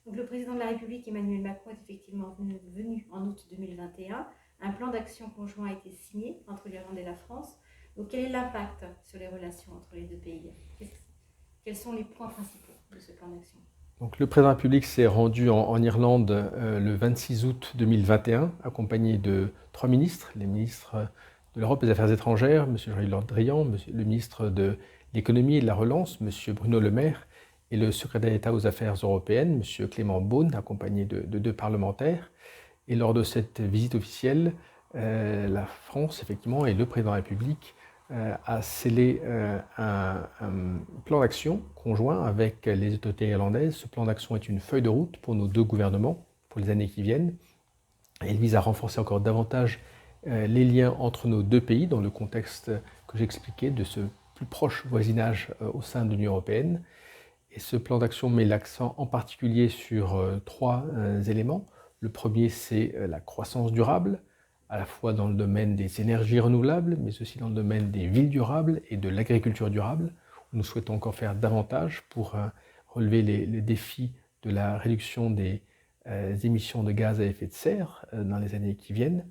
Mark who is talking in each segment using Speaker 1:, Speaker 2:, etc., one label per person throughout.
Speaker 1: Donc, le président de la République, Emmanuel Macron, est effectivement venu en août 2021. Un plan d'action conjoint a été signé entre l'Irlande et la France. Donc, quel est l'impact sur les relations entre les deux pays? Quels sont les points principaux de ce plan d'action?
Speaker 2: Donc, le président de la République s'est rendu en Irlande le 26 août 2021, accompagné de 3 ministres, les ministres de l'Europe et des Affaires étrangères, M. Jean-Yves Le Drian, le ministre de l'Économie et de la Relance, M. Bruno Le Maire, et le secrétaire d'État aux Affaires européennes, M. Clément Beaune, accompagné de 2 parlementaires. Et lors de cette visite officielle, la France, effectivement, et le président de la République a scellé un plan d'action conjoint avec les autorités irlandaises. Ce plan d'action est une feuille de route pour nos 2 gouvernements pour les années qui viennent. Il vise à renforcer encore davantage les liens entre nos 2 pays dans le contexte que j'expliquais de ce plus proche voisinage au sein de l'Union européenne. Et ce plan d'action met l'accent en particulier sur 3 éléments. Le premier, c'est la croissance durable, à la fois dans le domaine des énergies renouvelables, mais aussi dans le domaine des villes durables et de l'agriculture durable. Nous souhaitons encore faire davantage pour relever les défis de la réduction des émissions de gaz à effet de serre dans les années qui viennent.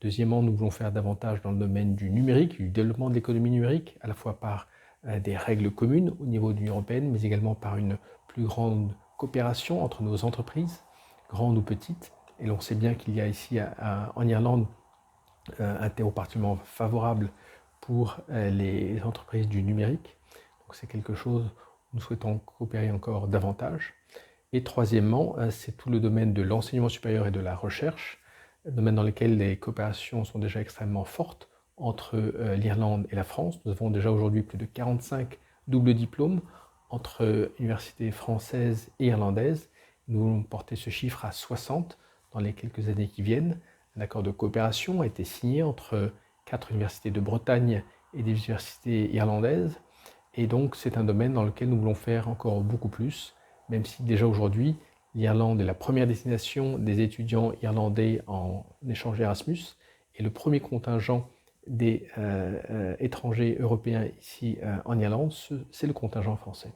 Speaker 2: Deuxièmement, nous voulons faire davantage dans le domaine du numérique, du développement de l'économie numérique, à la fois par des règles communes au niveau de l'Union européenne, mais également par une plus grande coopération entre nos entreprises, grandes ou petites. Et l'on sait bien qu'il y a ici en Irlande un terreau particulièrement favorable pour les entreprises du numérique. Donc c'est quelque chose où nous souhaitons coopérer encore davantage. Et troisièmement, c'est tout le domaine de l'enseignement supérieur et de la recherche, domaine dans lequel les coopérations sont déjà extrêmement fortes entre l'Irlande et la France. Nous avons déjà aujourd'hui plus de 45 doubles diplômes entre universités françaises et irlandaises. Nous voulons porter ce chiffre à 60 dans les quelques années qui viennent. Un accord de coopération a été signé entre 4 universités de Bretagne et des universités irlandaises. Et donc c'est un domaine dans lequel nous voulons faire encore beaucoup plus, même si déjà aujourd'hui, l'Irlande est la première destination des étudiants irlandais en échange Erasmus et le premier contingent des étrangers européens ici en Irlande, c'est le contingent français.